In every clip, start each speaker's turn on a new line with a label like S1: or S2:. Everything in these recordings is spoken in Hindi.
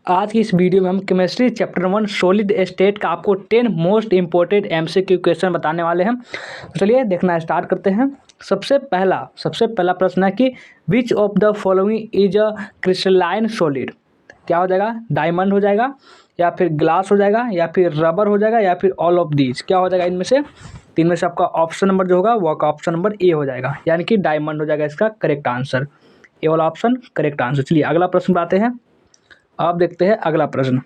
S1: आज की इस वीडियो में हम केमिस्ट्री चैप्टर 1 सॉलिड स्टेट का आपको 10 मोस्ट इंपॉर्टेंट एमसीक्यू क्वेश्चन बताने वाले हैं। तो चलिए देखना स्टार्ट करते हैं। सबसे पहला प्रश्न है कि विच of the following is a crystalline solid. क्या हो जाएगा? डायमंड हो जाएगा, या फिर ग्लास हो जाएगा, या फिर रबर हो जाएगा, या फिर ऑल ऑफ दीज। क्या हो जाएगा इनमें से? तीन में से आपका ऑप्शन नंबर जो होगा वो आपका ऑप्शन नंबर ए हो जाएगा, यानी कि डायमंड हो जाएगा इसका करेक्ट आंसर। ए वाला ऑप्शन करेक्ट आंसर। चलिए अगला प्रश्न बताते हैं। आप देखते हैं अगला प्रश्न।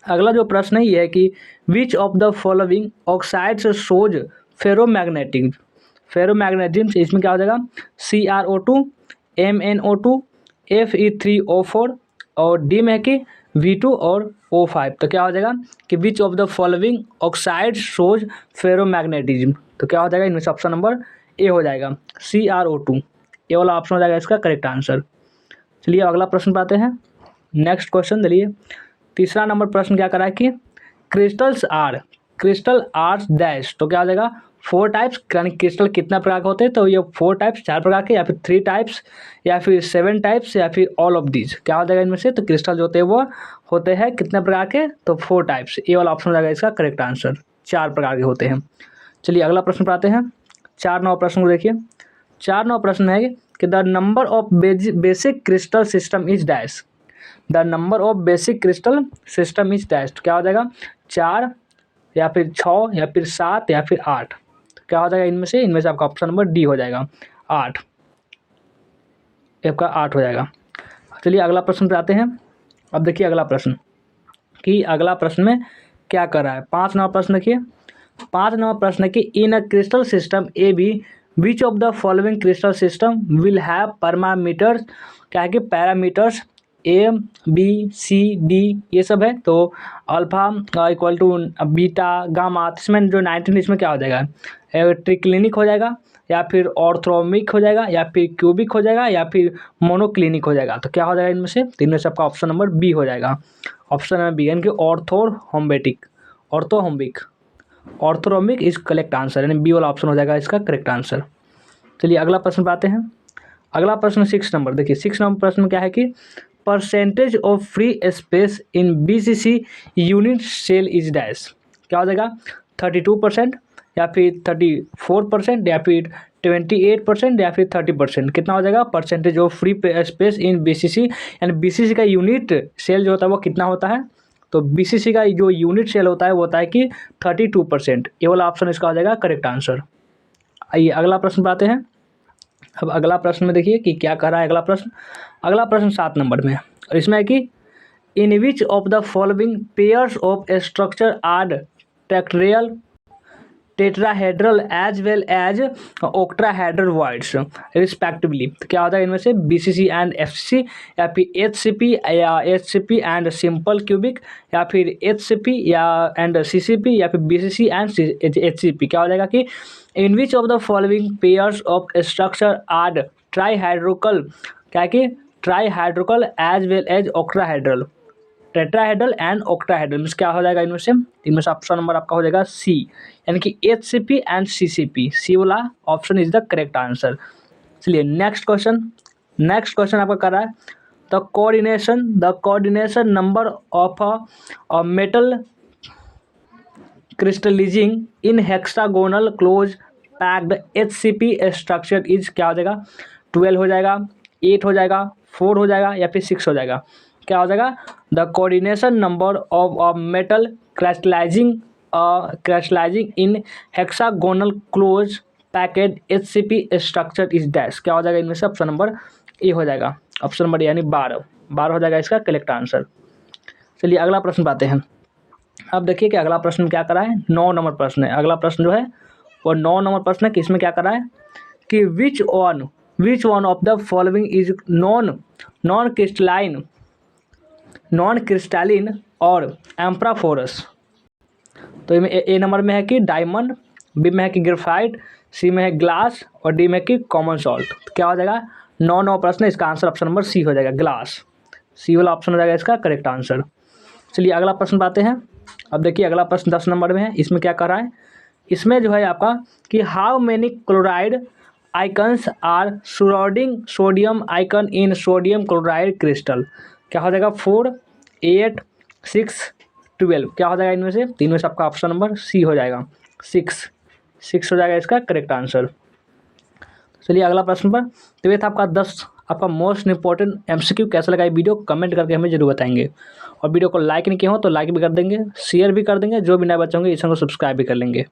S1: अगला जो प्रश्न है ये है कि विच of the following oxides shows ferromagnetism. Ferromagnetism इसमें क्या हो जाएगा? CrO2, MnO2, Fe3O4 और डी में है कि V2 और O5। तो क्या हो जाएगा कि विच of the following oxides shows ferromagnetism. तो क्या हो जाएगा इनमें से? ऑप्शन नंबर ए हो जाएगा CrO2। ए वाला ऑप्शन हो जाएगा इसका करेक्ट आंसर। चलिए अगला प्रश्न पाते हैं। नेक्स्ट क्वेश्चन चलिए तीसरा नंबर प्रश्न क्या करा है कि क्रिस्टल आर डैश। तो क्या हो जाएगा? 4 टाइप्स, यानी क्रिस्टल कितना प्रकार के होते हैं? तो ये 4 टाइप्स, 4 प्रकार के, या फिर 3 टाइप्स, या फिर 7 टाइप्स, या फिर ऑल ऑफ दीज। क्या हो जाएगा इनमें से? तो क्रिस्टल जो होते हैं वो होते हैं कितने प्रकार के? तो 4 टाइप्स। ये वाला ऑप्शन हो जाएगा इसका करेक्ट आंसर। 4 प्रकार के होते हैं। चलिए अगला प्रश्न पढ़ाते हैं। 4 नंबर प्रश्न को देखिए। 4 नंबर प्रश्न है कि the number of basic crystal system is dash. The number of basic crystal system is dash. क्या हो जाएगा? 4, या फिर 6, या फिर 7, या फिर 8। क्या हो जाएगा इनमें से? इनमें से आपका ऑप्शन नंबर डी हो जाएगा 8। आपका 8 हो जाएगा। चलिए अगला प्रश्न पे आते हैं। अब देखिए अगला प्रश्न कि अगला प्रश्न में क्या कर रहा है। 5 नंबर प्रश्न देखिए। 5 नंबर प्रश्न है कि in a crystal system A B which of the following crystal system will have parameters. क्या है कि parameters A B C D ये सब है। तो alpha equal to beta gamma. इसमें जो 19 इसमें क्या हो जाएगा? ट्रिक्लिनिक हो जाएगा, या फिर ऑर्थोमिक हो जाएगा, या फिर क्यूबिक हो जाएगा, या फिर मोनोक्लिनिक हो जाएगा। तो क्या हो जाएगा इनमें से? तीन में से आपका ऑप्शन नंबर बी हो जाएगा। ऑप्शन नंबर बी यानी कि ऑर्थोहोम्बिक। ऑर्थोरोमिक इज करेक्ट आंसर, यानी बी वाला ऑप्शन हो जाएगा इसका करेक्ट आंसर। चलिए अगला प्रश्न पाते हैं। अगला प्रश्न 6 नंबर देखिए। 6 नंबर प्रश्न क्या है कि percentage of free space in BCC unit cell is dash. क्या हो जाएगा? 32%, या फिर 34%, या फिर 28%, या फिर 30%। कितना हो जाएगा? Percentage of free space in BCC, यानी BCC का यूनिट सेल जो होता है वो कितना होता है? तो BCC का जो यूनिट सेल होता है वो होता है कि 32%। ये वाला ऑप्शन इसका हो जाएगा करेक्ट आंसर। आइए अगला प्रश्न पाते हैं। अब अगला प्रश्न में देखिए कि क्या कह रहा है अगला प्रश्न। अगला प्रश्न 7 नंबर में है, और इसमें है कि in which of the following pairs of structure are tetrahedral tetrahedral as well as octahedral voids respectively. तो क्या होता है इनमें से? BCC एंड FCC, या फिर HCP या HCP एंड सिंपल क्यूबिक, या फिर HCP या एंड CCP, या फिर BCC एंड HCP। क्या हो जाएगा कि in which of the following pairs of structure are tetrahedral. क्या है कि tetrahedral as well as octahedral, tetrahedral and octahedral. Means क्या हो जाएगा इनमें से? इनमें से ऑप्शन नंबर आपका हो जाएगा सी, यानी कि HCP एंड CCP। सी वाला option is the correct answer. चलिए नेक्स्ट क्वेश्चन आपका कर रहा है the coordination number of a metal crystallising in hexagonal close packed HCP structure is. क्या हो जाएगा? 12 हो जाएगा, 8 हो जाएगा, 4 हो जाएगा, या फिर 6 हो जाएगा। क्या हो जाएगा? The coordination number of a metal crystallising in hexagonal close packed HCP structure is dash. क्या हो जाएगा इनमें से? ऑप्शन नंबर ए हो जाएगा। ऑप्शन नंबर यानी 12 हो जाएगा इसका करेक्ट आंसर। चलिए अगला प्रश्न पाते हैं। अब देखिए कि अगला प्रश्न क्या करा है। 9 नंबर प्रश्न है अगला प्रश्न जो है वो 9 नंबर प्रश्न है कि इसमें क्या करा है कि which one of the following is non crystalline और एम्प्राफोरस। तो इसमें ए नंबर में है कि डायमंड, बी में है कि ग्रेफाइट, सी में है ग्लास, और डी में है कि कॉमन सॉल्ट। तो क्या हो जाएगा? 9 प्रश्न है, इसका आंसर ऑप्शन नंबर सी हो जाएगा, ग्लास। सी वाला ऑप्शन हो जाएगा इसका करेक्ट आंसर। चलिए अगला प्रश्न पाते हैं। अब देखिए अगला प्रश्न 10 नंबर में है। इसमें क्या कर रहा है? इसमें जो है आपका कि how many chloride ions are surrounding sodium ion in sodium chloride crystal. क्या हो जाएगा? 4, 8, 6, 12 क्या हो जाएगा इनमें से? तीन में से आपका ऑप्शन नंबर सी हो जाएगा, 6 हो जाएगा इसका करेक्ट आंसर। चलिए अगला प्रश्न पर। तो ये था आपका 10 आपका मोस्ट इंपॉर्टेंट MCQ। कैसा लगा ये वीडियो कमेंट करके हमें जरूर बताएंगे। और वीडियो को लाइक नहीं किए हो तो लाइक भी कर देंगे, शेयर भी कर देंगे, जो भी नए बच्चे होंगे इस चैनल को सब्सक्राइब भी कर लेंगे।